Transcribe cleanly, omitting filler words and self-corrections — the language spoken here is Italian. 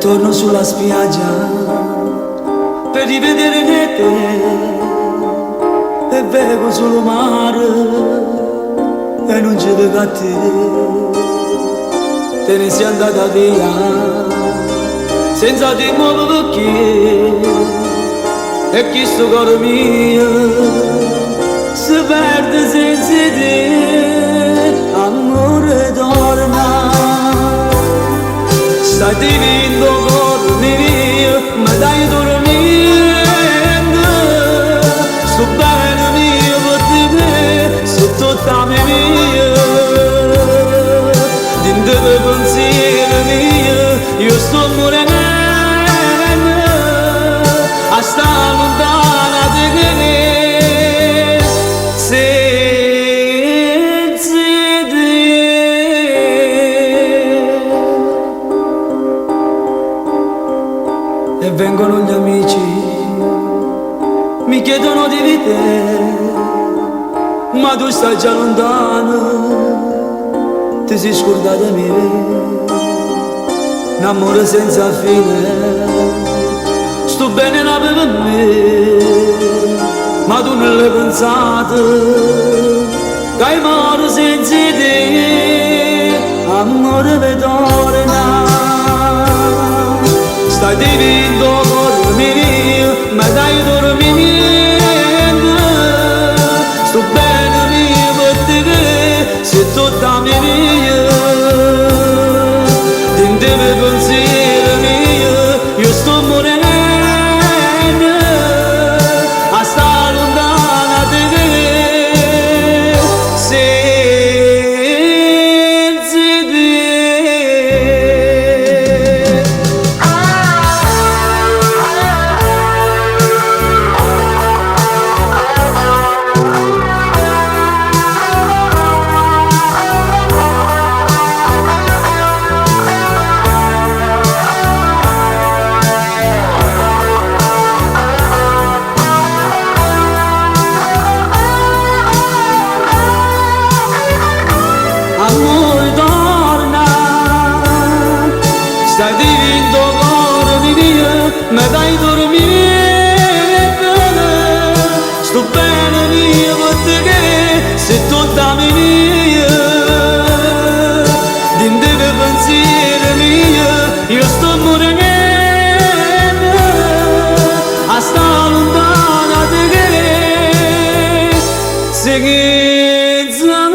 torno sulla spiaggia per rivedere te e vedo solo mare e non ci vedo a te ne sei andata via senza te muovo perché e chi sto cuore mio si perde senza te, amore torna. Stai divino cuore mio, mi dai dormendo, sto bene mio per te, sei tutta mia, dentro il pensiero mio, io sto morendo, a stare lontana da te. E vengono gli amici, mi chiedono di te, ma tu stai già lontano, ti sei scordata di me, un amore senza fine, sto bene là per me, ma tu non l'hai pensato, che hai morto senza te, amore mi torna. Stai divino cuore mio, mi dai dormendo, sto bene mio per te, sei tutta mia, dentro il pensiero mio, io sto morendo, a stare lontana da te, senza te. Amore torna, stai divino cuore mio, mi dai dormire, sto bene mio per te, sei tutta mia, dentro il pensiero mio, io sto morendo, a stare lontana da te, senza